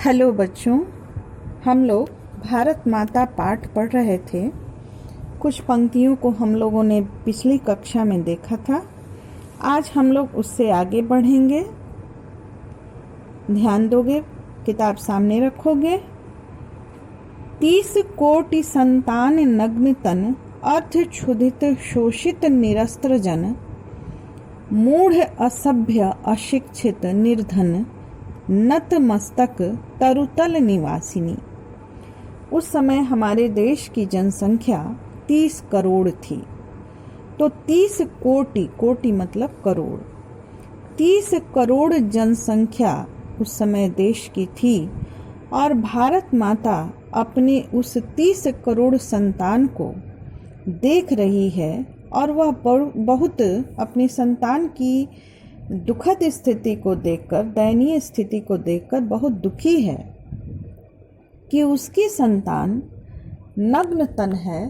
Hello बच्चों, हम लोग भारत माता पाठ पढ़ रहे थे। कुछ पंक्तियों को हम लोगों ने पिछली कक्षा में देखा था। आज हम लोग उससे आगे बढ़ेंगे। ध्यान दोगे, किताब सामने रखोगे। 30 कोटि संतान नग्न तन, अर्ध क्षुधित शोषित निरस्त्र जन, मूढ़ असभ्य अशिक्षित निर्धन, नत मस्तक तरुतल निवासिनी। उस समय हमारे देश की जनसंख्या 30 करोड़ थी। तो 30 कोटि, कोटि मतलब करोड़, 30 करोड़ जनसंख्या उस समय देश की थी। और भारत माता अपने उस 30 करोड़ संतान को देख रही है और वह बहुत अपनी संतान की दुखद स्थिति को देखकर, दयनीय स्थिति को देखकर बहुत दुखी है कि उसकी संतान नग्न तन है,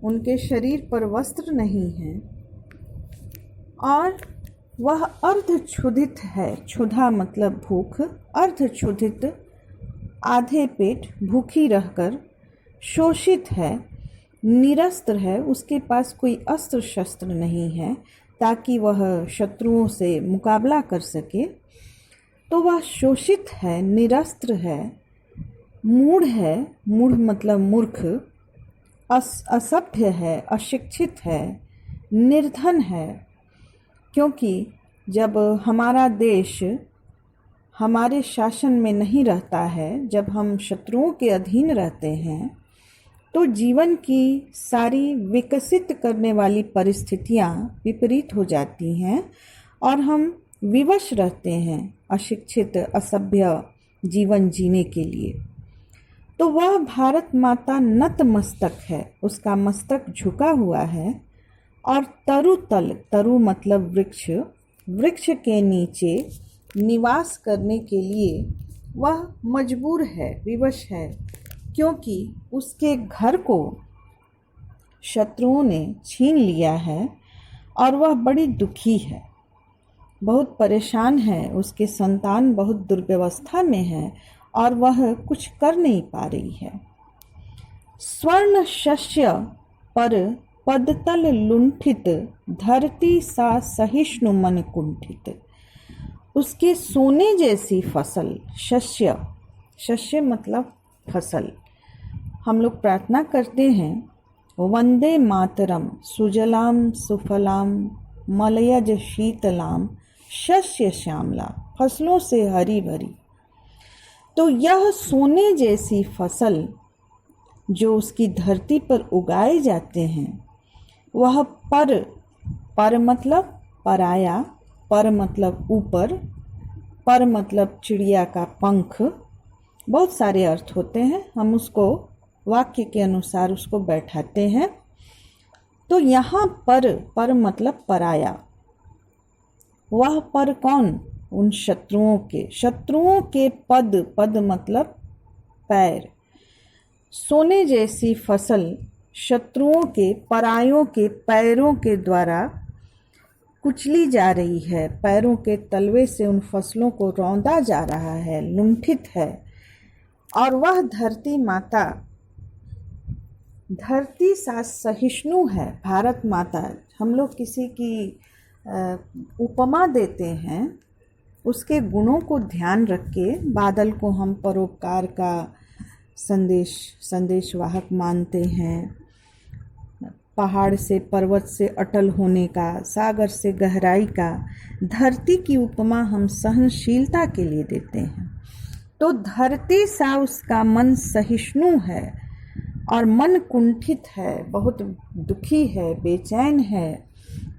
उनके शरीर पर वस्त्र नहीं है और वह अर्धक्षुधित है। क्षुधा मतलब भूख, अर्धक्षुधित आधे पेट भूखी रहकर, शोषित है, निरस्त्र है, उसके पास कोई अस्त्र शस्त्र नहीं है ताकि वह शत्रुओं से मुकाबला कर सके। तो वह शोषित है, निरस्त्र है, मूढ़ है, मूढ़ मतलब मूर्ख, असभ्य है, अशिक्षित है, निर्धन है। क्योंकि जब हमारा देश हमारे शासन में नहीं रहता है, जब हम शत्रुओं के अधीन रहते हैं, तो जीवन की सारी विकसित करने वाली परिस्थितियां विपरीत हो जाती हैं और हम विवश रहते हैं अशिक्षित, असभ्य जीवन जीने के लिए। तो वह भारत माता नत मस्तक है, उसका मस्तक झुका हुआ है और तरुतल, तरु मतलब वृक्ष, वृक्ष के नीचे निवास करने के लिए वह मजबूर है, विवश है, क्योंकि उसके घर को शत्रुओं ने छीन लिया है और वह बड़ी दुखी है, बहुत परेशान है। उसके संतान बहुत दुर्व्यवस्था में है और वह कुछ कर नहीं पा रही है। स्वर्ण शस्य पर पदतल लुंठित, धरती सा सहिष्णु मन कुंठित। उसके सोने जैसी फसल, शस्य, शस्य मतलब फसल। हम लोग प्रार्थना करते हैं, वंदे मातरम सुजलाम सुफलाम मलयज शीतलाम शस्य श्यामला, फसलों से हरी भरी। तो यह सोने जैसी फसल जो उसकी धरती पर उगाए जाते हैं, वह पर मतलब पराया, पर मतलब ऊपर, पर मतलब चिड़िया का पंख। बहुत सारे अर्थ होते हैं, हम उसको वाक्य के अनुसार उसको बैठाते हैं। तो यहाँ पर मतलब पराया। वह पर कौन? उन शत्रुओं के, शत्रुओं के पद मतलब पैर। सोने जैसी फसल शत्रुओं के, परायों के पैरों के द्वारा कुचली जा रही है। पैरों के तलवे से उन फसलों को रौंदा जा रहा है, लुंठित है। और वह धरती माता, धरती सा सहिष्णु है। भारत माता, हम लोग किसी की उपमा देते हैं, उसके गुणों को ध्यान रख के बादल को हम परोपकार का संदेशवाहक मानते हैं, पहाड़ से, पर्वत से अटल होने का, सागर से गहराई का। धरती की उपमा हम सहनशीलता के लिए देते हैं। तो धरती सा उसका मन सहिष्णु है और मन कुंठित है, बहुत दुखी है, बेचैन है,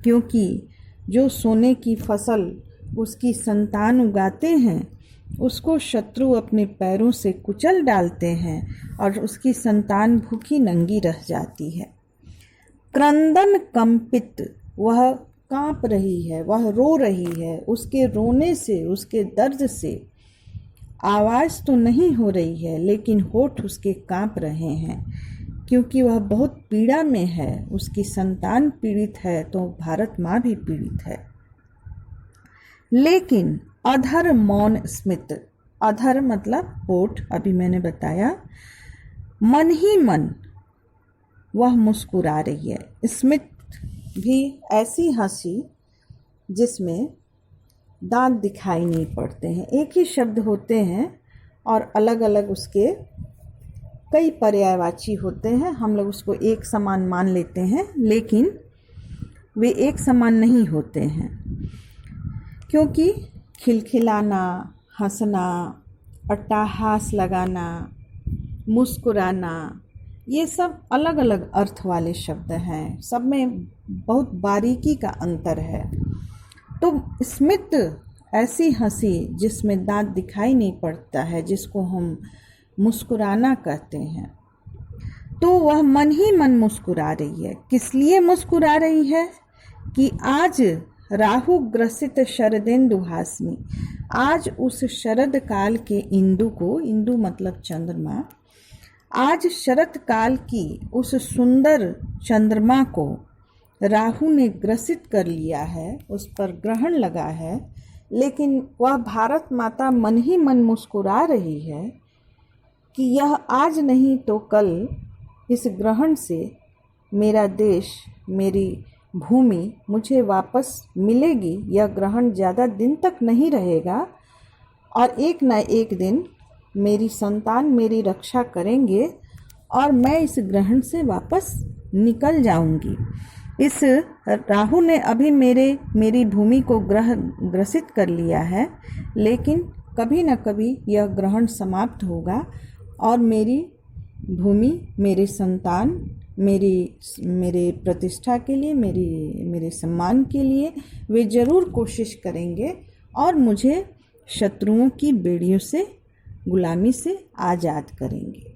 क्योंकि जो सोने की फसल उसकी संतान उगाते हैं, उसको शत्रु अपने पैरों से कुचल डालते हैं और उसकी संतान भूखी नंगी रह जाती है। क्रंदन कंपित, वह कांप रही है, वह रो रही है। उसके रोने से, उसके दर्द से आवाज़ तो नहीं हो रही है, लेकिन होठ उसके कांप रहे हैं, क्योंकि वह बहुत पीड़ा में है। उसकी संतान पीड़ित है तो भारत माँ भी पीड़ित है। लेकिन अधर मौन स्मित, अधर मतलब होठ, अभी मैंने बताया। मन ही मन वह मुस्कुरा रही है। स्मित भी ऐसी हंसी जिसमें दांत दिखाई नहीं पड़ते हैं। एक ही शब्द होते हैं और अलग अलग उसके कई पर्यायवाची होते हैं। हम लोग उसको एक समान मान लेते हैं, लेकिन वे एक समान नहीं होते हैं, क्योंकि खिलखिलाना, हंसना, अट्टहास लगाना, मुस्कुराना, ये सब अलग अलग अर्थ वाले शब्द हैं। सब में बहुत बारीकी का अंतर है। तो स्मित ऐसी हंसी जिसमें दांत दिखाई नहीं पड़ता है, जिसको हम मुस्कुराना कहते हैं, तो वह मन ही मन मुस्कुरा रही है। किस लिए मुस्कुरा रही है? कि आज राहु ग्रसित शरदेन्दु हासनी, आज उस शरद काल के इंदु को, इंदु मतलब चंद्रमा, आज शरद काल की उस सुंदर चंद्रमा को राहु ने ग्रसित कर लिया है, उस पर ग्रहण लगा है। लेकिन वह भारत माता मन ही मन मुस्कुरा रही है कि यह आज नहीं तो कल इस ग्रहण से मेरा देश, मेरी भूमि मुझे वापस मिलेगी। यह ग्रहण ज़्यादा दिन तक नहीं रहेगा और एक न एक दिन मेरी संतान मेरी रक्षा करेंगे और मैं इस ग्रहण से वापस निकल जाऊंगी। इस राहु ने अभी मेरी भूमि को ग्रसित कर लिया है, लेकिन कभी न कभी यह ग्रहण समाप्त होगा और मेरी भूमि, मेरे संतान, मेरे प्रतिष्ठा के लिए, मेरे सम्मान के लिए वे ज़रूर कोशिश करेंगे और मुझे शत्रुओं की बेड़ियों से, गुलामी से आज़ाद करेंगे।